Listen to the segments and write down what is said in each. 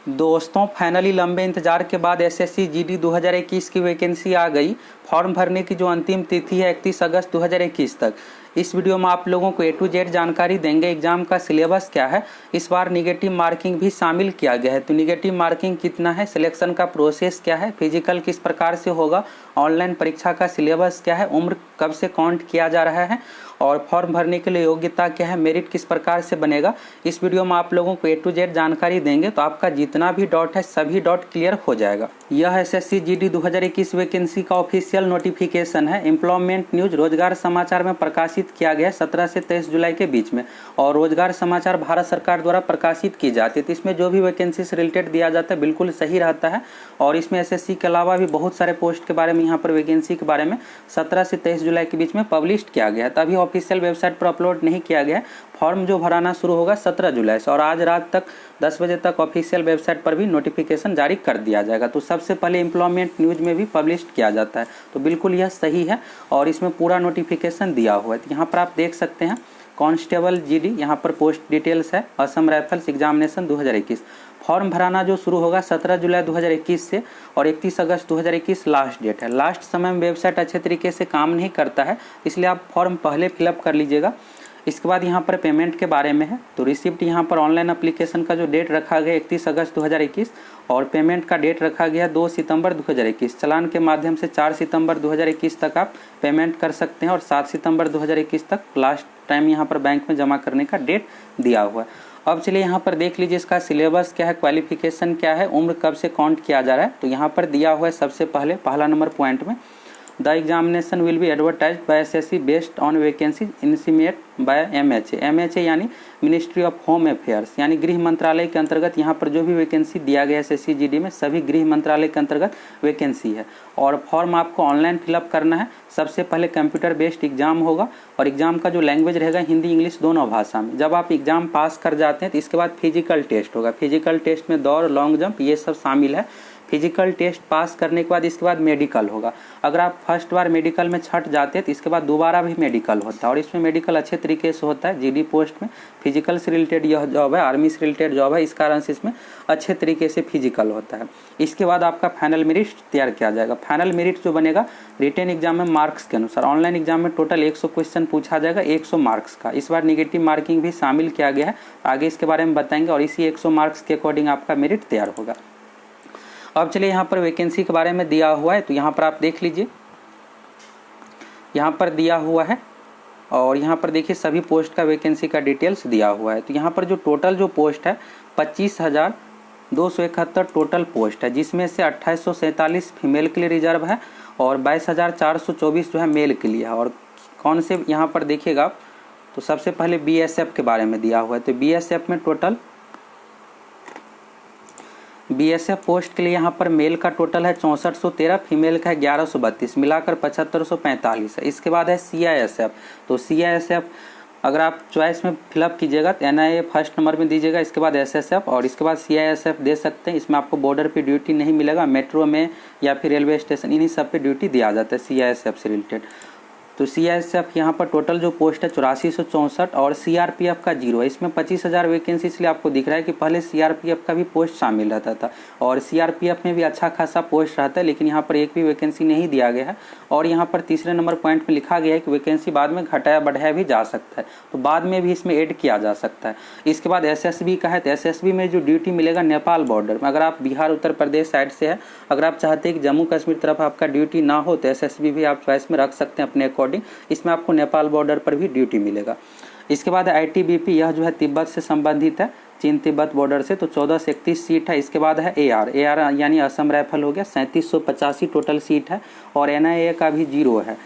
दोस्तों फाइनली लंबे इंतजार के बाद एसएससी जीडी 2021 की वैकेंसी आ गई। फॉर्म भरने की जो अंतिम तिथि है 31 अगस्त 2021 तक। इस वीडियो में आप लोगों को A to Z जानकारी देंगे। एग्जाम का सिलेबस क्या है, इस बार निगेटिव मार्किंग भी शामिल किया गया है, तो निगेटिव मार्किंग कितना है, सिलेक्शन का प्रोसेस क्या है, फिजिकल किस प्रकार से होगा, ऑनलाइन परीक्षा का सिलेबस क्या है, उम्र कब से काउंट किया जा रहा है और फॉर्म भरने के लिए योग्यता क्या है, मेरिट किस प्रकार से बनेगा। इस वीडियो में आप लोगों को A to Z जानकारी देंगे, तो आपका जितना भी डाउट है सभी डाउट क्लियर हो जाएगा। यह एसएससी जीडी 2021 वैकेंसी का ऑफिशियल नोटिफिकेशन है। एम्प्लॉयमेंट न्यूज रोजगार समाचार में प्रकाशित किया गया है 17 से 23 जुलाई के बीच में, और रोजगार समाचार भारत सरकार द्वारा प्रकाशित की जाती है। तो इसमें जो भी वैकेंसी से रिलेटेड दिया जाता है बिल्कुल सही रहता है, और इसमें एसएससी के अलावा भी बहुत सारे पोस्ट के बारे में, यहाँ पर वैकेंसी के बारे में 17 से 23 जुलाई के बीच में पब्लिश किया गया है। तभी ऑफिशियल वेबसाइट पर अपलोड नहीं किया गया है। फॉर्म जो भराना शुरू होगा 17 जुलाई से, और आज रात तक 10 बजे तक ऑफिशियल वेबसाइट पर भी नोटिफिकेशन जारी कर दिया जाएगा। तो सबसे पहले एम्प्लॉयमेंट न्यूज में भी पब्लिश किया जाता है, तो बिल्कुल यह सही है और इसमें पूरा नोटिफिकेशन दिया हुआ है। तो यहाँ पर आप देख सकते हैं कांस्टेबल जीडी, यहाँ पर पोस्ट डिटेल्स है, असम राइफल्स एग्जामिनेशन 2021। फॉर्म भराना जो शुरू होगा 17 जुलाई 2021 से, और 31 अगस्त 2021 लास्ट डेट है। लास्ट समय में वेबसाइट अच्छे तरीके से काम नहीं करता है, इसलिए आप फॉर्म पहले फिलअप कर लीजिएगा। इसके बाद यहाँ पर पेमेंट के बारे में है, तो रिसिप्ट यहाँ पर ऑनलाइन एप्लीकेशन का जो डेट रखा गया 31 अगस्त 2021 और पेमेंट का डेट रखा गया 2 सितंबर 2021। चालान के माध्यम से 4 सितंबर 2021 तक आप पेमेंट कर सकते हैं, और 7 सितंबर 2021 तक लास्ट टाइम यहाँ पर बैंक में जमा करने का डेट दिया हुआ है। अब चलिए यहाँ पर देख लीजिए इसका सिलेबस क्या है, क्वालिफिकेशन क्या है, उम्र कब से काउंट किया जा रहा है। तो यहाँ पर दिया हुआ है सबसे पहले पहला नंबर पॉइंट में, the examination will be advertised by SSC based on vacancy initiate by MHA. MHA यानी मिनिस्ट्री ऑफ होम अफेयर्स, यानी गृह मंत्रालय के अंतर्गत यहाँ पर जो भी वैकेंसी दिया गया है एसएससी जीडी में सभी गृह मंत्रालय के अंतर्गत वैकेंसी है। और फॉर्म आपको ऑनलाइन फिलअप करना है। सबसे पहले कंप्यूटर बेस्ड एग्जाम होगा, और एग्जाम का जो लैंग्वेज रहेगा हिंदी इंग्लिश दोनों भाषा में। जब आप एग्जाम पास कर जाते हैं तो इसके बाद फिजिकल टेस्ट होगा। फिजिकल टेस्ट में दौड़, लॉन्ग जंप ये सब शामिल है। फिजिकल टेस्ट पास करने के बाद इसके बाद मेडिकल होगा। अगर आप फर्स्ट बार मेडिकल में छट जाते हैं तो इसके बाद दोबारा भी मेडिकल होता है, और इसमें मेडिकल अच्छे तरीके से होता है। जीडी पोस्ट में फिजिकल से रिलेटेड यह जॉब है, आर्मी से रिलेटेड जॉब है, इस कारण से इसमें अच्छे तरीके से फिजिकल होता है। इसके बाद आपका फाइनल मेरिट तैयार किया जाएगा। फाइनल मेरिट जो बनेगा रिटन एग्जाम में मार्क्स के अनुसार। ऑनलाइन एग्जाम में टोटल 100 क्वेश्चन पूछा जाएगा 100 मार्क्स का। इस बार निगेटिव मार्किंग भी शामिल किया गया है, आगे इसके बारे में बताएंगे, और इसी 100 मार्क्स के अकॉर्डिंग आपका मेरिट तैयार होगा। अब चलिए यहाँ पर वैकेंसी के बारे में दिया हुआ है, तो यहाँ पर आप देख लीजिए, यहाँ पर दिया हुआ है, और यहाँ पर देखिए सभी पोस्ट का वैकेंसी का डिटेल्स दिया हुआ है। तो यहाँ पर जो टोटल जो पोस्ट है 25,271 टोटल पोस्ट है, जिसमें से 2847 फीमेल के लिए रिजर्व है और 22,424 जो है मेल के लिए है। और कौन से यहाँ पर देखिएगा, तो सबसे पहले बीएसएफ के बारे में दिया हुआ है। तो बीएसएफ में टोटल बीएसएफ पोस्ट के लिए यहाँ पर मेल का टोटल है 6413, फीमेल का है 1132, मिलाकर 7545 है। इसके बाद है सीआईएसएफ। तो सीआईएसएफ अगर आप चॉइस में फिलअप कीजिएगा तो एनआईए फर्स्ट नंबर में दीजिएगा, इसके बाद एसएसएफ, और इसके बाद सीआईएसएफ दे सकते हैं। इसमें आपको बॉर्डर पे ड्यूटी नहीं मिलेगा, मेट्रो में या फिर रेलवे स्टेशन इन्हीं सब पे ड्यूटी दिया जाता है सीआईएसएफ से रिलेटेड। तो सीआईएसएफ यहाँ पर टोटल जो पोस्ट है 8464, और सीआरपीएफ का 0 है। इसमें 25,000 वैकेंसी, इसलिए आपको दिख रहा है कि पहले सीआरपीएफ का भी पोस्ट शामिल रहता था, और सीआरपीएफ में भी अच्छा खासा पोस्ट रहता है, लेकिन यहाँ पर एक भी वैकेंसी नहीं दिया गया है। और यहाँ पर तीसरे नंबर पॉइंट में लिखा गया है कि वैकेंसी बाद में घटाया बढ़ाया भी जा सकता है, तो बाद में भी इसमें ऐड किया जा सकता है। इसके बाद एसएसबी का है, तो एसएसबी में जो ड्यूटी मिलेगा नेपाल बॉर्डर में। अगर आप बिहार उत्तर प्रदेश साइड से है, अगर आप चाहते हैं कि जम्मू कश्मीर तरफ आपका ड्यूटी ना हो, तो एसएसबी भी आप चॉइस में रख सकते हैं अपने अकॉर्डिंग। इसमें आपको नेपाल बॉर्डर पर भी ड्यूटी मिलेगा। इसके बाद आईटीबीपी, यह जो है तिब्बत से संबंधित है, चीन तिब्बत बॉर्डर से, तो 14 से 31 सीट है। इसके बाद है एआर यानी असम राइफल हो गया, 3785 टोटल सीट है, और एनआईए का भी 0 है।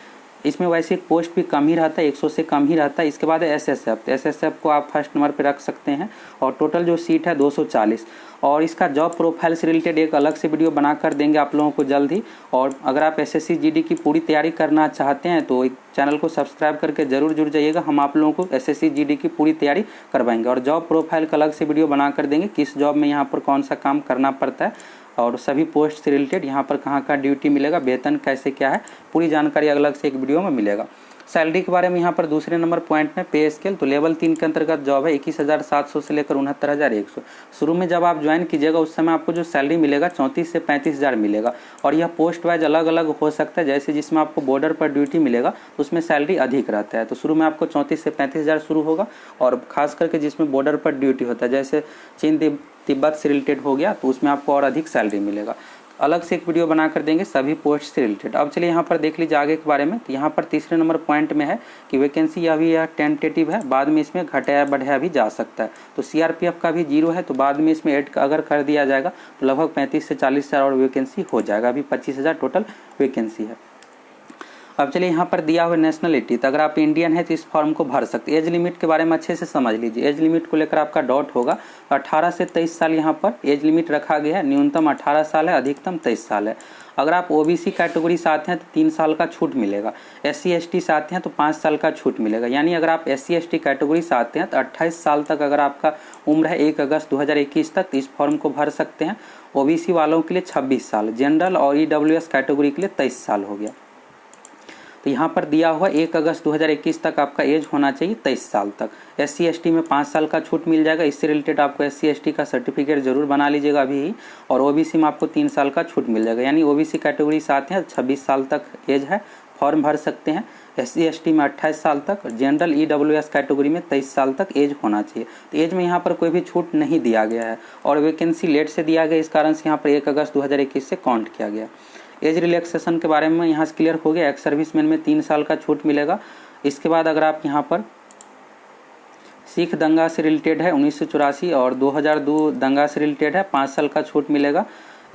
इसमें वैसे पोस्ट भी कम ही रहता है, 100 से कम ही रहता है। इसके बाद है एसएसएफ। एसएसएफ को आप फर्स्ट नंबर पे रख सकते हैं, और टोटल जो सीट है 240। और इसका जॉब प्रोफाइल से रिलेटेड एक अलग से वीडियो बनाकर देंगे आप लोगों को जल्द ही। और अगर आप एसएससी जीडी की पूरी तैयारी करना चाहते हैं तो चैनल को सब्सक्राइब करके जरूर जुड़ जाइएगा, हम आप लोगों को एसएससी जीडी की पूरी तैयारी करवाएंगे। और जॉब प्रोफाइल का अलग से वीडियो बनाकर देंगे, किस जॉब में यहाँ पर कौन सा काम करना पड़ता है, और सभी पोस्ट से रिलेटेड यहाँ पर कहाँ ड्यूटी मिलेगा, वेतन कैसे क्या है, पूरी जानकारी अलग से एक वीडियो में मिलेगा। सैलरी के बारे में यहाँ पर दूसरे नंबर पॉइंट में पे स्केल, तो लेवल 3 के अंतर्गत जॉब है 21,700 से लेकर 69,100। शुरू में जब आप ज्वाइन कीजिएगा उस समय आपको जो सैलरी मिलेगा 34 से 35,000 मिलेगा, और यह पोस्ट वाइज अलग अलग हो सकता है। जैसे जिसमें आपको बॉर्डर पर ड्यूटी मिलेगा तो उसमें सैलरी अधिक रहता है, तो शुरू में आपको 34 से 35,000 शुरू होगा। और खास करके जिसमें बॉर्डर पर ड्यूटी होता है, जैसे चीन तिब्बत से रिलेटेड हो गया, तो उसमें आपको और अधिक सैलरी मिलेगा। अलग से एक वीडियो बना कर देंगे सभी पोस्ट से रिलेटेड। अब चलिए यहाँ पर देख लीजिए आगे के बारे में। तो यहाँ पर तीसरे नंबर पॉइंट में है कि वैकेंसी अभी यह टेंटेटिव है, बाद में इसमें घटाया बढ़ाया भी जा सकता है। तो सीआरपीएफ का भी 0 है, तो बाद में इसमें ऐड अगर कर दिया जाएगा तो लगभग 35 से 40,000 और वैकेंसी हो जाएगा। अभी 25,000 टोटल वैकेंसी है। अब चलिए यहाँ पर दिया हुआ नेशनलिटी, तो अगर आप इंडियन है तो इस फॉर्म को भर सकते हैं। एज लिमिट के बारे में अच्छे से समझ लीजिए। एज लिमिट को लेकर आपका डाउट होगा, तो 18 से 23 साल यहाँ पर एज लिमिट रखा गया है। न्यूनतम 18 साल है, अधिकतम 23 साल है। अगर आप ओबीसी कैटेगरी से आते हैं तो 3 साल का छूट मिलेगा। SC ST से आते हैं तो 5 साल का छूट मिलेगा। यानी अगर आप SC ST कैटेगरी से आते हैं तो 28 साल तक अगर आपका उम्र है 1 अगस्त 2021 तक, इस फॉर्म को भर सकते हैं। ओबीसी वालों के लिए 26 साल, जनरल और EWS कैटेगरी के लिए 23 साल हो गया। तो यहाँ पर दिया हुआ 1 अगस्त 2021 तक आपका एज होना चाहिए 23 साल तक। SC ST में 5 साल का छूट मिल जाएगा। इससे रिलेटेड आपको SC ST का सर्टिफिकेट जरूर बना लीजिएगा अभी ही। और OBC में आपको 3 साल का छूट मिल जाएगा। यानी OBC कैटेगरी से आते हैं 26 साल तक एज है, फॉर्म भर सकते हैं। SC ST में 28 साल तक, जनरल EWS कैटेगरी में 23 साल तक एज होना चाहिए। तो एज में यहाँ पर कोई भी छूट नहीं दिया गया है। और वैकेंसी लेट से दिया गया, इस कारण से यहाँ पर 1 अगस्त 2021 से काउंट किया गया। एज रिलैक्सेशन के बारे में यहाँ से क्लियर हो गया। एक्स सर्विसमैन में 3 साल का छूट मिलेगा। इसके बाद अगर आप यहाँ पर सिख दंगा से रिलेटेड है 1984 और 2002 दंगा से रिलेटेड है, 5 साल का छूट मिलेगा।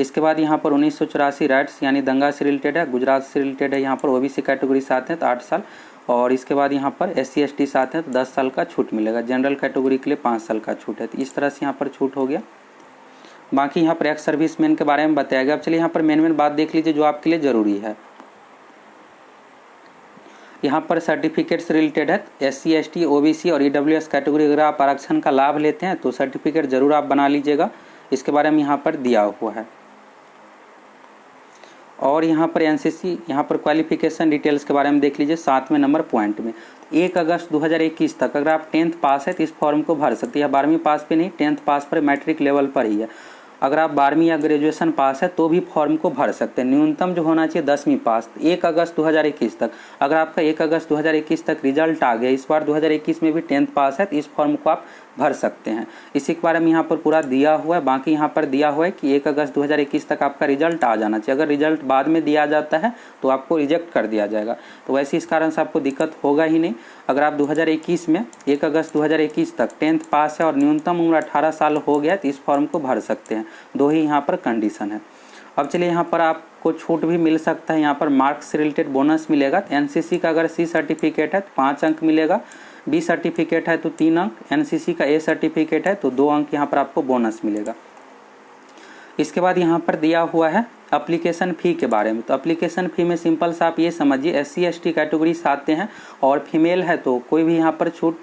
इसके बाद यहाँ पर 1984 राइट्स यानी दंगा से रिलेटेड है, गुजरात से रिलेटेड है, यहाँ पर OBC कैटेगरी से आते हैं तो 8 साल। और इसके बाद यहाँ पर SC ST से आते हैं तो 10 साल का छूट मिलेगा। जनरल कैटेगरी के लिए 5 साल का छूट है। तो इस तरह से यहाँ पर छूट हो गया। बाकी यहाँ पर एक्स सर्विसमैन के बारे में बताया गया। अब चलिए यहाँ पर मेन बात देख लीजिए जो आपके लिए जरूरी है। यहाँ पर सर्टिफिकेट से रिलेटेड है। SC ST OBC और EWS कैटेगरी अगर आप आरक्षण का लाभ लेते हैं तो सर्टिफिकेट जरूर आप बना लीजिएगा। इसके बारे में यहाँ पर दिया हुआ है। और यहाँ पर NCC यहाँ पर क्वालिफिकेशन डिटेल्स के बारे में देख लीजिए 7वें नंबर पॉइंट में। 1 अगस्त 2021 तक अगर आप 10th पास है तो इस फॉर्म को भर सकते हैं। 12वीं पास पे नहीं, 10th पास पर, मैट्रिक लेवल पर ही है। अगर आप 12वीं या ग्रेजुएशन पास है तो भी फॉर्म को भर सकते हैं। न्यूनतम जो होना चाहिए 10वीं पास। 1 अगस्त 2021 तक अगर आपका 1 अगस्त 2021 तक रिजल्ट आ गया, इस बार 2021 में भी 10th पास है तो इस फॉर्म को आप भर सकते हैं। इसी के बारे में यहाँ पर पूरा दिया हुआ है। बाकी यहाँ पर दिया हुआ है कि 1 अगस्त 2021 तक आपका रिजल्ट आ जाना चाहिए। अगर रिजल्ट बाद में दिया जाता है तो आपको रिजेक्ट कर दिया जाएगा। तो वैसे इस कारण से आपको दिक्कत होगा ही नहीं। अगर आप 2021 में 1 अगस्त 2021 तक 10th पास है और न्यूनतम उम्र 18 साल हो गया तो इस फॉर्म को भर सकते हैं। 2 ही यहाँ पर कंडीशन है। अब चलिए यहाँ पर आपको छूट भी मिल सकता है। यहाँ पर मार्क्स से रिलेटेड बोनस मिलेगा। NCC का अगर C सर्टिफिकेट है तो 5 अंक मिलेगा। B सर्टिफिकेट है तो 3 अंक। NCC का A सर्टिफिकेट है तो 2 अंक यहाँ पर आपको बोनस मिलेगा। इसके बाद यहाँ पर दिया हुआ है एप्लीकेशन फ़ी के बारे में। तो एप्लीकेशन फ़ी में सिंपल सा आप ये समझिए, SC ST कैटेगरी से आते हैं और फीमेल है तो कोई भी यहाँ पर छूट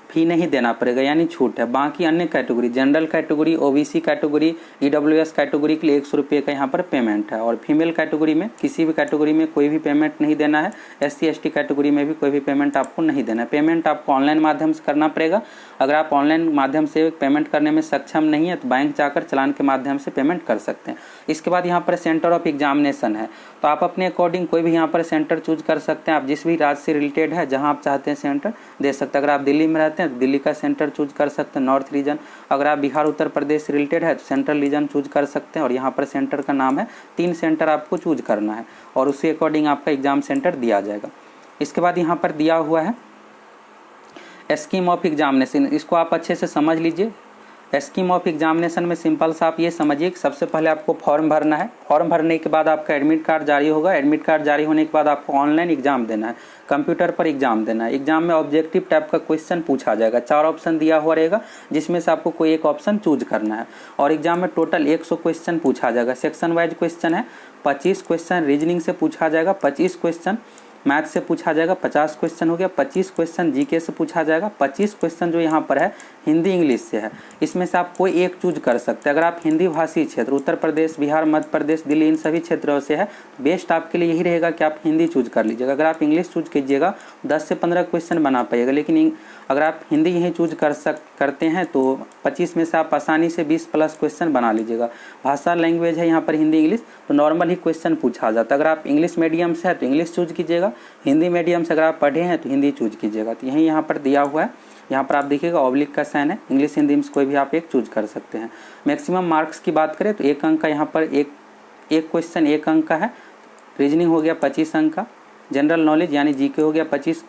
फी नहीं देना पड़ेगा, यानी छूट है। बाकी अन्य category, general category, OBC category, EWS category के लिए 100 रुपये का यहाँ पर पेमेंट है। और फीमेल कैटेगरी में किसी भी कैटेगरी में कोई भी पेमेंट नहीं देना है। SC ST कैटेगरी में भी कोई भी पेमेंट आपको नहीं देना है। पेमेंट आपको ऑनलाइन माध्यम से करना पड़ेगा। अगर आप ऑनलाइन माध्यम से पेमेंट करने में सक्षम नहीं है तो बैंक जाकर चालान के माध्यम से पेमेंट कर सकते हैं। इसके बाद यहाँ पर सेंटर ऑफ एग्जामिनेशन है, तो आप अपने अकॉर्डिंग कोई भी यहाँ पर सेंटर चूज कर सकते हैं। आप जिस भी राज्य से रिलेटेड है जहाँ आप चाहते हैं सेंटर दे सकते हैं। अगर आप दिल्ली में रहते हैं तो दिल्ली का सेंटर चूज कर सकते हैं, नॉर्थ रीजन। अगर आप बिहार उत्तर प्रदेश से रिलेटेड है तो सेंट्रल रीजन चूज कर सकते हैं। और यहाँ पर सेंटर का नाम है, 3 सेंटर आपको चूज करना है और उसी अकॉर्डिंग आपका एग्जाम सेंटर दिया जाएगा। इसके बाद यहाँ पर दिया हुआ है स्कीम ऑफ एग्जामिनेशन। इसको आप अच्छे से समझ लीजिए। स्कीम ऑफ एग्जामिनेशन में सिंपल सा आप ये समझिए कि सबसे पहले आपको फॉर्म भरना है। फॉर्म भरने के बाद आपका एडमिट कार्ड जारी होगा। एडमिट कार्ड जारी होने के बाद आपको ऑनलाइन एग्जाम देना है, कंप्यूटर पर एग्जाम देना है। एग्जाम में ऑब्जेक्टिव टाइप का क्वेश्चन पूछा जाएगा। 4 ऑप्शन दिया हुआ रहेगा जिसमें से आपको कोई एक ऑप्शन चूज करना है। और एग्जाम में टोटल 100 क्वेश्चन पूछा जाएगा। सेक्शन वाइज क्वेश्चन है। 25 क्वेश्चन रीजनिंग से पूछा जाएगा, 25 क्वेश्चन मैथ से पूछा जाएगा, 50 क्वेश्चन हो गया, 25 क्वेश्चन जीके से पूछा जाएगा, 25 क्वेश्चन जो यहाँ पर है हिंदी इंग्लिश से है। इसमें से आप कोई एक चूज कर सकते हैं। अगर आप हिंदी भाषी क्षेत्र उत्तर प्रदेश, बिहार, मध्य प्रदेश, दिल्ली, इन सभी क्षेत्रों से है, बेस्ट आपके लिए यही रहेगा कि आप हिंदी चूज कर लीजिएगा। अगर आप इंग्लिश चूज कीजिएगा 10 से 15 क्वेश्चन बना पाइएगा, लेकिन अगर आप हिंदी यही चूज करते हैं तो 25 में से आप आसानी से 20 प्लस क्वेश्चन बना लीजिएगा। भाषा लैंग्वेज है यहाँ पर हिंदी इंग्लिश, तो नॉर्मल ही क्वेश्चन पूछा जाता है। अगर आप इंग्लिश मीडियम से है तो इंग्लिश चूज कीजिएगा, हिंदी मीडियम से अगर आप पढ़े हैं तो हिंदी चूज कीजिएगा। तो यही यहाँ पर दिया हुआ है, यहाँ पर आप देखिएगा ऑब्लिक का साइन है, इंग्लिश हिंदी में कोई भी आप एक चूज कर सकते हैं। मैक्सिमम मार्क्स की बात करें तो 1 अंक का यहाँ पर एक क्वेश्चन 1 अंक का है, रीजनिंग हो गया 25 अंक का, जनरल नॉलेज यानी जीके हो गया 25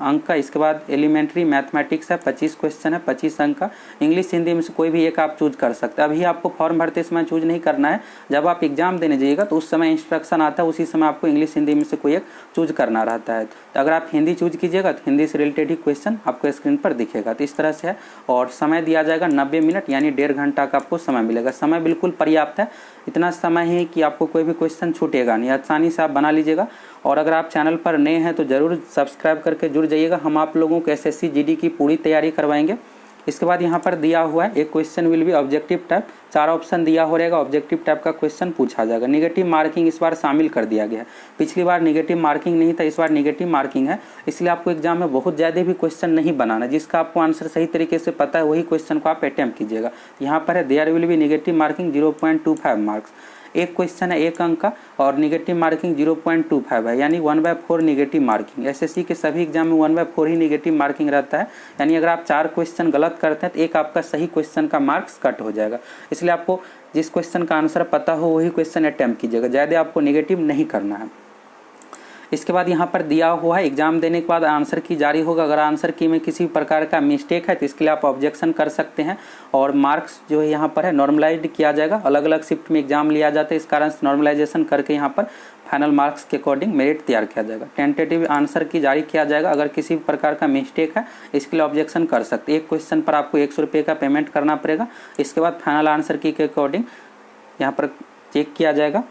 अंक का, इसके बाद एलिमेंट्री मैथमेटिक्स है 25 क्वेश्चन है 25 अंक का, इंग्लिश हिंदी में से कोई भी एक आप चूज कर सकते हैं। अभी आपको फॉर्म भरते समय चूज नहीं करना है, जब आप एग्जाम देने जाइएगा तो उस समय इंस्ट्रक्शन आता है, उसी समय आपको इंग्लिश हिंदी में से कोई एक चूज करना रहता है। तो अगर आप हिंदी चूज कीजिएगा तो हिंदी से रिलेटेड ही क्वेश्चन आपको स्क्रीन पर दिखेगा। तो इस तरह से है, और समय दिया जाएगा 90 मिनट यानी 1.5 घंटा का आपको समय मिलेगा। समय बिल्कुल पर्याप्त है, इतना समय है कि आपको कोई भी क्वेश्चन छूटेगा नहीं, आसानी से आप बना लीजिएगा। और अगर आप चैनल पर नए हैं तो ज़रूर सब्सक्राइब करके जुड़ जाइएगा, हम आप लोगों को एसएससी जीडी की पूरी तैयारी करवाएंगे। इसके बाद यहाँ पर दिया हुआ है एक question will be objective type, 4 option दिया हो रहेगा, ऑब्जेक्टिव टाइप का क्वेश्चन पूछा जाएगा। नेगेटिव मार्किंग इस बार शामिल कर दिया गया है, पिछली बार नेगेटिव मार्किंग नहीं था, इस बार नेगेटिव मार्किंग है, इसलिए आपको एग्जाम में बहुत ज़्यादा भी क्वेश्चन नहीं बनाना, जिसका आपको आंसर सही तरीके से पता है वही क्वेश्चन को आप अटेम्प्ट कीजिएगा। यहाँ पर है there will be negative marking 0.25 marks, एक क्वेश्चन है 1 अंक का और नेगेटिव मार्किंग 0.25 है, यानी 1/4 नेगेटिव मार्किंग। एसएससी के सभी एग्जाम में 1/4 ही नेगेटिव मार्किंग रहता है, यानी अगर आप 4 क्वेश्चन गलत करते हैं तो एक आपका सही क्वेश्चन का मार्क्स कट हो जाएगा। इसलिए आपको जिस क्वेश्चन का आंसर पता हो वही क्वेश्चन अटेम्प्ट कीजिएगा, ज़्यादा आपको नेगेटिव नहीं करना है। इसके बाद यहाँ पर दिया हुआ है एग्जाम देने के बाद आंसर की जारी होगा, अगर आंसर की में किसी प्रकार का मिस्टेक है तो इसके लिए आप ऑब्जेक्शन कर सकते हैं। और मार्क्स जो है यहाँ पर है नॉर्मलाइज्ड किया जाएगा, अलग अलग शिफ्ट में एग्जाम लिया जाता है, इस कारण से नॉर्मलाइजेशन करके यहाँ पर फाइनल मार्क्स के अकॉर्डिंग मेरिट तैयार किया जाएगा। टेंटेटिव आंसर की जारी किया जाएगा, अगर किसी प्रकार का मिस्टेक है इसके लिए ऑब्जेक्शन कर सकते हैं। एक क्वेश्चन पर आपको 100 रुपये का पेमेंट करना पड़ेगा, इसके बाद फाइनल आंसर की के अकॉर्डिंग यहाँ पर चेक किया जाएगा।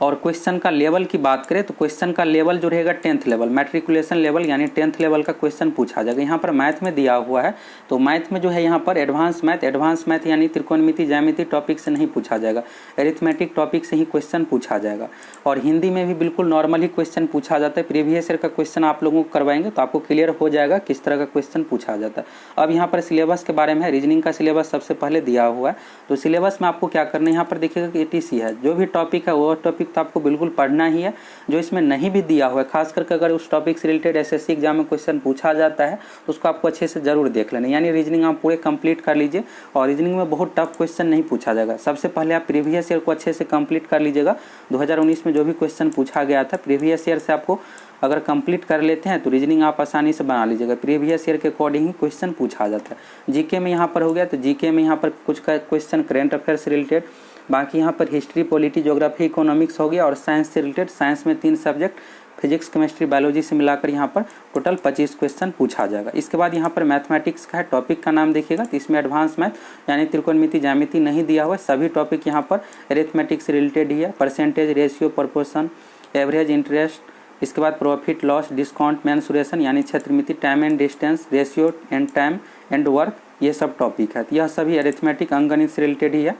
और क्वेश्चन का लेवल की बात करें तो क्वेश्चन का लेवल जो रहेगा 10th लेवल, मैट्रिकुलेशन लेवल यानी 10th लेवल का क्वेश्चन पूछा जाएगा। यहाँ पर मैथ में दिया हुआ है, तो मैथ में जो है यहाँ पर एडवांस मैथ यानी त्रिकोणमिति ज्यामिति टॉपिक से नहीं पूछा जाएगा, एरिथमेटिक टॉपिक से ही क्वेश्चन पूछा जाएगा। और हिंदी में भी बिल्कुल नॉर्मल ही क्वेश्चन पूछा जाता है, प्रीवियस ईयर का क्वेश्चन आप लोगों को करवाएंगे तो आपको क्लियर हो जाएगा किस तरह का क्वेश्चन पूछा जाता है। अब यहाँ पर सिलेबस के बारे में है, रीजनिंग का सिलेबस सबसे पहले दिया हुआ है, तो सिलेबस में आपको क्या करना है, यहाँ पर देखिएगा कि ATC है, जो भी टॉपिक है वो टॉपिक तो आपको बिल्कुल पढ़ना ही है। जो इसमें नहीं भी दिया हुआ है, खास करके अगर उस टॉपिक से रिलेटेड एसएससी एग्जाम में क्वेश्चन पूछा जाता है तो उसको आपको अच्छे से जरूर देख लेना, यानी रीजनिंग आप पूरे कंप्लीट कर लीजिए। और रीजनिंग में बहुत टफ क्वेश्चन नहीं पूछा जाएगा, सबसे पहले आप प्रीवियस ईयर को अच्छे से कंप्लीट कर लीजिएगा। 2019 में जो भी क्वेश्चन पूछा गया था प्रीवियस ईयर से आपको अगर कंप्लीट कर लेते हैं तो रीजनिंग आप आसानी से बना लीजिएगा, प्रीवियस ईयर के अकॉर्डिंग ही क्वेश्चन पूछा जाता है। जीके में यहाँ पर हो गया तो जीके में यहाँ पर कुछ का क्वेश्चन करेंट अफेयर से रिलेटेड, बाकी यहाँ पर हिस्ट्री, पॉलिटी, ज्योग्राफी, इकोनॉमिक्स हो गया। और साइंस से रिलेटेड, साइंस में 3 सब्जेक्ट फिजिक्स, केमिस्ट्री, बायोलॉजी से मिलाकर यहाँ पर टोटल 25 क्वेश्चन पूछा जाएगा। इसके बाद यहाँ पर मैथमेटिक्स का है, टॉपिक का नाम देखिएगा तो इसमें एडवांस मैथ यानी त्रिकोणमिति ज्यामिति नहीं दिया हुआ है, सभी टॉपिक यहाँ पर एरिथमेटिक्स से रिलेटेड ही है। Percentage, ratio, proportion, average, interest, इसके बाद प्रॉफिट लॉस, डिस्काउंट, मेंसुरेशन यानी क्षेत्रमिति, time and distance, ratio and time and work, ये सब टॉपिक है। यह सभी अरिथमेटिक अंकगणित से रिलेटेड ही है।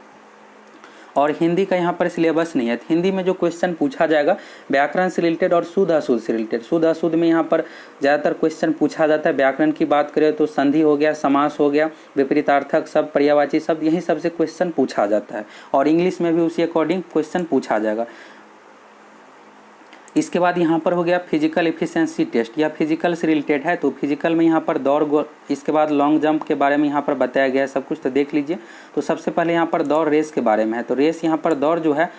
और हिंदी का यहाँ पर सिलेबस नहीं है, हिंदी में जो क्वेश्चन पूछा जाएगा व्याकरण से रिलेटेड और शुद्ध अशुद्ध से रिलेटेड। शुद्ध अशुद्ध में यहाँ पर ज़्यादातर क्वेश्चन पूछा जाता है। व्याकरण की बात करें तो संधि हो गया, समास हो गया, विपरीतार्थक शब्द, पर्यायवाची शब्द, यही सबसे क्वेश्चन पूछा जाता है। और इंग्लिश में भी उसी अकॉर्डिंग क्वेश्चन पूछा जाएगा। इसके बाद यहाँ पर हो गया फिजिकल एफिशिएंसी टेस्ट, यह फिजिकल से रिलेटेड है। तो फिजिकल में यहाँ पर दौड़, इसके बाद लॉन्ग जंप के बारे में यहाँ पर बताया गया है सब कुछ, तो देख लीजिए। तो सबसे पहले यहाँ पर दौड़ रेस के बारे में है। तो रेस यहाँ पर दौड़ जो है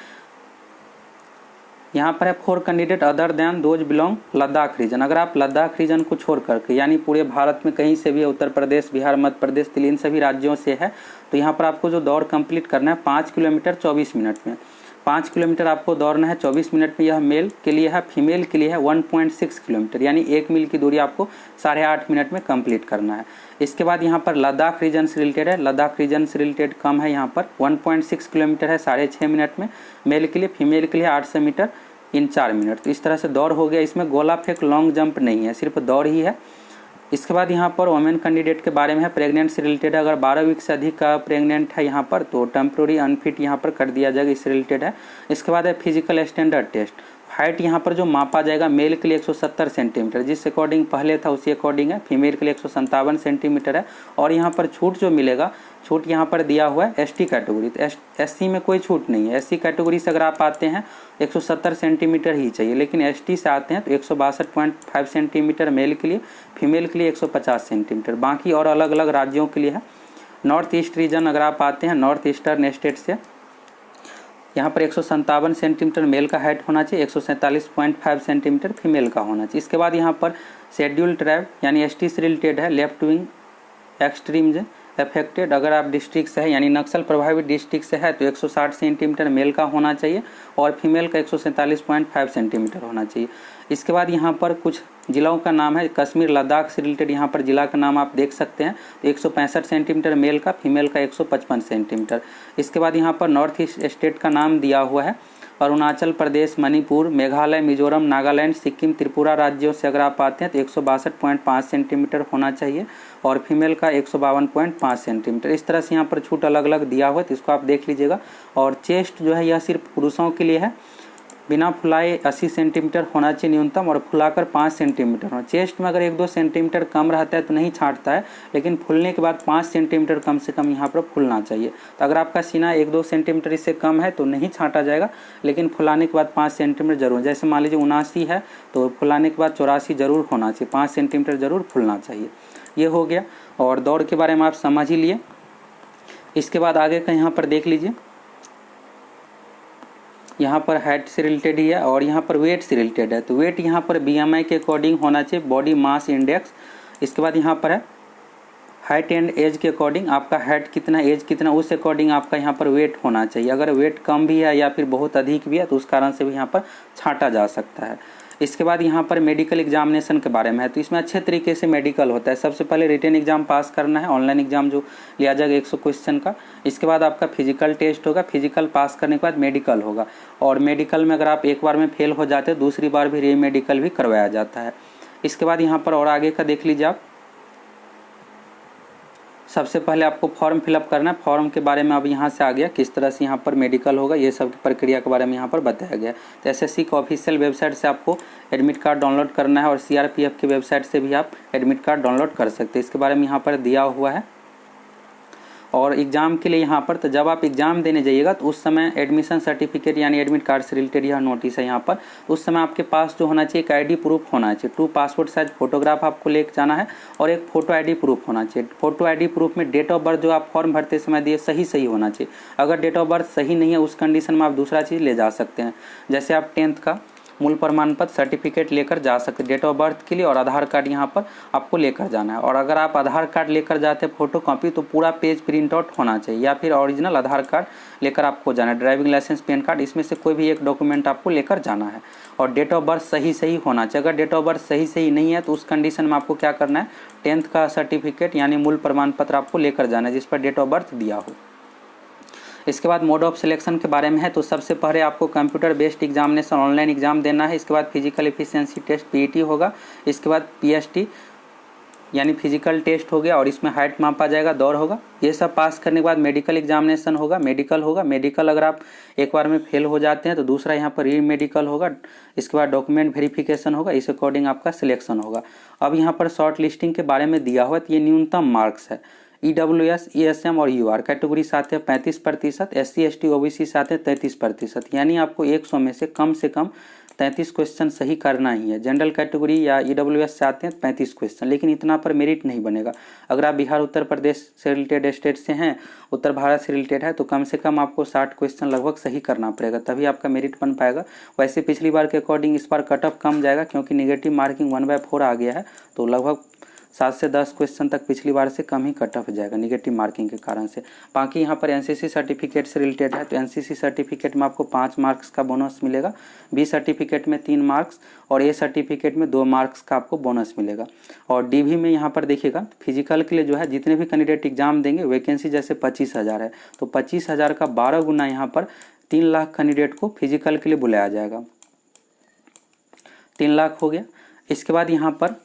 यहाँ पर है 4 candidate other than those belong Ladakh region. अगर आप लद्दाख रीजन को छोड़ करके यानी पूरे भारत में कहीं से भी, उत्तर प्रदेश, बिहार, मध्य प्रदेश, दिल्ली, इन सभी राज्यों से है, तो यहाँ पर आपको जो दौड़ कंप्लीट करना है 5 किलोमीटर 24 मिनट में। 5 किलोमीटर आपको दौड़ना है 24 मिनट में। यह मेल के लिए है, फीमेल के लिए है 1.6 किलोमीटर यानी 1 मील की दूरी आपको 8.5 मिनट में कंप्लीट करना है। इसके बाद यहाँ पर लद्दाख रीजन से रिलेटेड है, लद्दाख रीजन से रिलेटेड कम है, यहाँ पर 1.6 किलोमीटर है 6.5 मिनट में मेल के लिए, फीमेल के लिए 800 मीटर इन 4 मिनट। तो इस तरह से दौड़ हो गया। इसमें गोला फेंक लॉन्ग जंप नहीं है, सिर्फ दौड़ ही है। इसके बाद यहाँ पर वोमेन कैंडिडेट के बारे में है। प्रेग्नेंट से रिलेटेड अगर 12 वीक से अधिक का प्रेग्नेंट है यहाँ पर तो टेम्प्रोरी अनफिट यहाँ पर कर दिया जाएगा, इससे रिलेटेड है। इसके बाद है फिजिकल स्टैंडर्ड टेस्ट। हाइट यहाँ पर जो मापा जाएगा मेल के लिए 170 सेंटीमीटर, जिस अकॉर्डिंग पहले था उसी अकॉर्डिंग है। फीमेल के लिए 157 सेंटीमीटर है। और यहाँ पर छूट जो मिलेगा, छूट यहाँ पर दिया हुआ है एसटी कैटेगरी। तो एससी में कोई छूट नहीं है। एससी कैटेगरी से अगर आप आते हैं 170 सेंटीमीटर ही चाहिए, लेकिन एसटी से आते हैं तो 162.5 सेंटीमीटर मेल के लिए, फीमेल के लिए 150 सेंटीमीटर। बाकी और अलग अलग राज्यों के लिए है। नॉर्थ ईस्ट रीजन अगर आप आते हैं, नॉर्थ ईस्टर्न स्टेट से, यहाँ पर 157 सेंटीमीटर मेल का हाइट होना चाहिए, 147.5 सेंटीमीटर फीमेल का होना चाहिए। इसके बाद यहाँ पर शेड्यूल ट्राइब यानी एसटी से रिलेटेड है। लेफ्ट विंग एक्सट्रीम्स अफेक्टेड अगर आप डिस्ट्रिक्ट से है यानी नक्सल प्रभावित डिस्ट्रिक्ट से है तो 160 सेंटीमीटर मेल का होना चाहिए और फीमेल का 147.5 सेंटीमीटर होना चाहिए। इसके बाद यहाँ पर कुछ जिलों का नाम है। कश्मीर लद्दाख से रिलेटेड यहाँ पर जिला का नाम आप देख सकते हैं। तो 165 सेंटीमीटर मेल का, फीमेल का 155 सेंटीमीटर। इसके बाद यहाँ पर नॉर्थ ईस्ट स्टेट का नाम दिया हुआ है। अरुणाचल प्रदेश, मणिपुर, मेघालय, मिजोरम, नागालैंड, सिक्किम, त्रिपुरा राज्यों से अगर आप आते हैं तो 162.5 सेंटीमीटर होना चाहिए और फीमेल का 152.5 सेंटीमीटर। इस तरह से यहाँ पर छूट अलग अलग दिया हुआ है, तो इसको आप देख लीजिएगा। और चेस्ट जो है यह सिर्फ पुरुषों के लिए है। बिना फुलाए 80 सेंटीमीटर होना चाहिए न्यूनतम और फुलाकर 5 सेंटीमीटर होना। चेस्ट में अगर 1-2 सेंटीमीटर कम रहता है तो नहीं छांटता है, लेकिन फूलने के बाद 5 सेंटीमीटर कम से कम यहाँ पर फूलना चाहिए। तो अगर आपका सीना 1-2 सेंटीमीटर इससे कम है तो नहीं छांटा जाएगा, लेकिन फुलाने के बाद 5 सेंटीमीटर जरूर। जैसे मान लीजिए 79 है तो फुलाने के बाद 84 जरूर होना चाहिए, 5 सेंटीमीटर जरूर फूलना चाहिए। ये हो गया। और दौड़ के बारे में आप समझ ही लिए। इसके बाद आगे का यहाँ पर देख लीजिए। यहाँ पर हाइट से रिलेटेड ही है और यहाँ पर वेट से रिलेटेड है। तो वेट यहाँ पर बीएमआई के अकॉर्डिंग होना चाहिए, बॉडी मास इंडेक्स। इसके बाद यहाँ पर है हाइट एंड एज के अकॉर्डिंग, आपका हाइट कितना, एज कितना, उस अकॉर्डिंग आपका यहाँ पर वेट होना चाहिए। अगर वेट कम भी है या फिर बहुत अधिक भी है तो उस कारण से भी यहाँ पर छांटा जा सकता है। इसके बाद यहाँ पर मेडिकल एग्जामिनेशन के बारे में है। तो इसमें अच्छे तरीके से मेडिकल होता है। सबसे पहले रिटन एग्जाम पास करना है, ऑनलाइन एग्जाम जो लिया जाएगा 100 क्वेश्चन का। इसके बाद आपका फिजिकल टेस्ट होगा, फिजिकल पास करने के बाद मेडिकल होगा। और मेडिकल में अगर आप एक बार में फेल हो जाते हैं दूसरी बार भी री मेडिकल भी करवाया जाता है। इसके बाद यहाँ पर और आगे का देख लीजिए आप। सबसे पहले आपको फॉर्म फिलअप करना है। फॉर्म के बारे में अब यहाँ से आ गया, किस तरह से यहाँ पर मेडिकल होगा, ये सब की प्रक्रिया के बारे में यहाँ पर बताया गया। तो एसएससी के ऑफिशियल वेबसाइट से आपको एडमिट कार्ड डाउनलोड करना है और सीआरपीएफ की वेबसाइट से भी आप एडमिट कार्ड डाउनलोड कर सकते हैं। इसके बारे में यहाँ पर दिया हुआ है। और एग्जाम के लिए यहाँ पर, तो जब आप एग्जाम देने जाइएगा तो उस समय एडमिशन सर्टिफिकेट यानी एडमिट कार्ड से रिलेटेड यह नोटिस है यहाँ पर। उस समय आपके पास जो होना चाहिए एक आईडी प्रूफ होना चाहिए। 2 पासपोर्ट साइज फोटोग्राफ आपको लेकर जाना है और एक फोटो आईडी प्रूफ होना चाहिए। फोटो आईडी प्रूफ में डेट ऑफ बर्थ जो आप फॉर्म भरते समय दिए सही होना चाहिए। अगर डेट ऑफ बर्थ सही नहीं है उस कंडीशन में आप दूसरा चीज़ ले जा सकते हैं। जैसे आप 10th का मूल प्रमाण पत्र सर्टिफिकेट लेकर जा सकते, डेट ऑफ बर्थ के लिए, और आधार कार्ड यहाँ पर आपको लेकर जाना है। और अगर आप आधार कार्ड लेकर जाते हैं फोटो कॉपी तो पूरा पेज प्रिंट आउट होना चाहिए या फिर ओरिजिनल आधार कार्ड लेकर आपको जाना है। ड्राइविंग लाइसेंस, पैन कार्ड, इसमें से कोई भी एक डॉक्यूमेंट आपको लेकर जाना है। और डेट ऑफ बर्थ सही होना चाहिए। अगर डेट ऑफ बर्थ सही नहीं है तो उस कंडीशन में आपको क्या करना है, 10th का सर्टिफिकेट यानी मूल प्रमाण पत्र आपको लेकर जाना है जिस पर डेट ऑफ बर्थ दिया हो। इसके बाद मोड ऑफ सिलेक्शन के बारे में है। तो सबसे पहले आपको computer based examination online exam देना है। इसके बाद फिजिकल एफिशिएंसी टेस्ट पीईटी होगा। इसके बाद पीएसटी यानी फिजिकल टेस्ट हो गया और इसमें हाइट मापा जाएगा, दौड़ होगा। ये सब पास करने के बाद मेडिकल एग्जामिनेशन होगा, मेडिकल होगा। मेडिकल अगर आप एक बार में फेल हो जाते हैं तो दूसरा यहाँ पर री मेडिकल होगा। इसके बाद डॉक्यूमेंट वेरिफिकेशन होगा, इस अकॉर्डिंग आपका सिलेक्शन होगा। अब यहाँ पर शॉर्ट लिस्टिंग के बारे में दिया हुआ तो ये न्यूनतम मार्क्स है। EWS, ESM और UR कैटेगरी से आते हैं 35%, SC ST OBC से आते हैं 33%। यानी आपको 100 में से कम 33 क्वेश्चन सही करना ही है। जनरल कैटेगरी या EWS से आते हैं 35 क्वेश्चन, लेकिन इतना पर मेरिट नहीं बनेगा। अगर आप बिहार उत्तर प्रदेश से रिलेटेड स्टेट से हैं, उत्तर भारत से रिलेटेड है, तो कम से कम आपको 60 क्वेश्चन लगभग सही करना पड़ेगा, तभी आपका मेरिट बन पाएगा। वैसे पिछली बार के अकॉर्डिंग इस बार कट ऑफ कम जाएगा क्योंकि निगेटिव मार्किंग 1/4 आ गया है, तो लगभग 7 से 10 क्वेश्चन तक पिछली बार से कम ही कट ऑफ जाएगा निगेटिव मार्किंग के कारण से। बाकी यहाँ पर एनसीसी सर्टिफिकेट से रिलेटेड है, तो एनसीसी सर्टिफिकेट में आपको 5 मार्क्स का बोनस मिलेगा, बी सर्टिफिकेट में 3 मार्क्स और ए सर्टिफिकेट में 2 मार्क्स का आपको बोनस मिलेगा। और डीवी में यहाँ पर देखिएगा फिजिकल के लिए जो है जितने भी कैंडिडेट एग्जाम देंगे, वैकेंसी जैसे 25,000 है तो 25,000 का 12 गुना यहाँ पर 3 लाख कैंडिडेट को फिजिकल के लिए बुलाया जाएगा। 3 लाख हो गया। इसके बाद यहाँ पर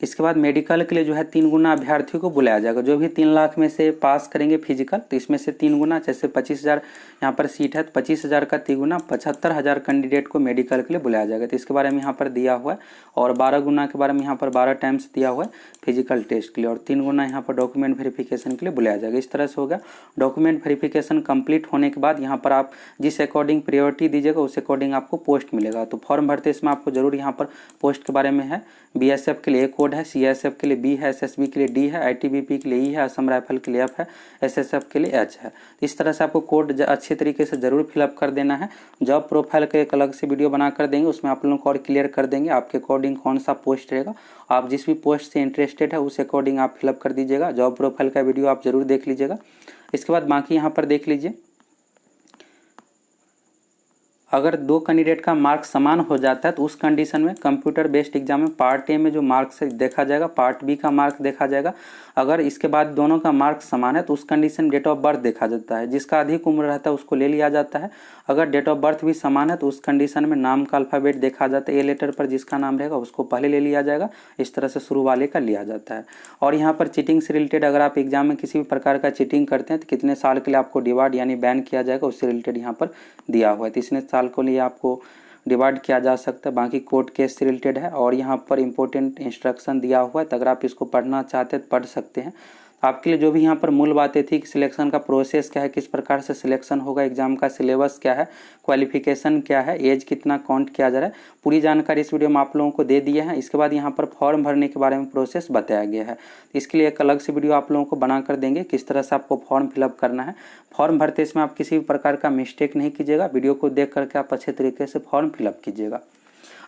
इसके बाद मेडिकल के लिए जो है 3 गुना अभ्यर्थियों को बुलाया जाएगा। जो भी 3 लाख में से पास करेंगे फिजिकल, तो इसमें से 3 गुना, जैसे 25,000 यहाँ पर सीट है तो 25,000 का 3 गुना 75,000 कैंडिडेट को मेडिकल के लिए बुलाया जाएगा। तो इसके बारे में यहाँ पर दिया हुआ है। और 12 गुना के बारे में यहाँ पर 12 टाइम्स दिया हुआ है फिजिकल टेस्ट के लिए, और 3 गुना यहाँ पर डॉक्यूमेंट वेरिफिकेशन के लिए बुलाया जाएगा। इस तरह से होगा। डॉक्यूमेंट वेरिफिकेशन कंप्लीट होने के बाद यहाँ पर आप जिस अकॉर्डिंग प्रायोरिटी दीजिएगा उस अकॉर्डिंग आपको पोस्ट मिलेगा। तो फॉर्म भरते इसमें आपको जरूर यहाँ पर पोस्ट के बारे में है। BSF के लिए कोड है, CSF के लिए B है, SSB के लिए D है, ITBP के लिए E है, असम राइफल के लिए F है, SSF के लिए H है। इस तरह से आपको कोड अच्छे तरीके से जरूर फिलअप कर देना है। जॉब प्रोफाइल का एक अलग से वीडियो बना कर देंगे, उसमें आप लोगों को और क्लियर कर देंगे आपके अकॉर्डिंग कौन सा पोस्ट रहेगा। आप जिस भी पोस्ट से इंटरेस्टेड है उस अकॉर्डिंग आप फिलअप कर दीजिएगा। जॉब प्रोफाइल का वीडियो आप जरूर देख लीजिएगा। इसके बाद बाकी यहाँ पर देख लीजिए, अगर 2 कैंडिडेट का मार्क्स समान हो जाता है तो उस कंडीशन में कंप्यूटर बेस्ड एग्जाम में पार्ट ए में जो मार्क्स देखा जाएगा, पार्ट बी का मार्क्स देखा जाएगा। अगर इसके बाद दोनों का मार्क्स समान है तो उस कंडीशन में डेट ऑफ बर्थ देखा जाता है। जिसका अधिक उम्र रहता है उसको ले लिया जाता है। अगर डेट ऑफ बर्थ भी समान है तो उस कंडीशन में नाम का अल्फाबेट देखा जाता है। ए लेटर पर जिसका नाम रहेगा उसको पहले ले लिया जाएगा। इस तरह से शुरू वाले का लिया जाता है। और यहाँ पर चीटिंग से रिलेटेड अगर आप एग्जाम में किसी भी प्रकार का चीटिंग करते हैं तो कितने साल के लिए आपको डिवार्ड यानी बैन किया जाएगा, उससे रिलेटेड यहाँ पर दिया हुआ है। तो इतने साल के लिए आपको डिवाइड किया जा सकता है। बाकी कोर्ट केस से रिलेटेड है और यहाँ पर इंपॉर्टेंट इंस्ट्रक्शन दिया हुआ है। तो अगर आप इसको पढ़ना चाहते हैं तो पढ़ सकते हैं। आपके लिए जो भी यहाँ पर मूल बातें थी कि सिलेक्शन का प्रोसेस क्या है, किस प्रकार से सिलेक्शन होगा, एग्जाम का सिलेबस क्या है, क्वालिफिकेशन क्या है, एज कितना काउंट किया जा रहा है, पूरी जानकारी इस वीडियो में आप लोगों को दे दी है। इसके बाद यहाँ पर फॉर्म भरने के बारे में प्रोसेस बताया गया है। इसके लिए एक अलग से वीडियो आप लोगों को बना कर देंगे किस तरह से आपको फॉर्म फिलअप करना है। फॉर्म भरते इसमें आप किसी भी प्रकार का मिस्टेक नहीं कीजिएगा। वीडियो को देख करके आप अच्छे तरीके से फॉर्म फिलअप कीजिएगा।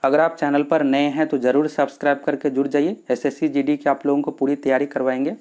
अगर आप चैनल पर नए हैं तो जरूर सब्सक्राइब करके जुड़ जाइए। SSC GD की आप लोगों को पूरी तैयारी करवाएंगे।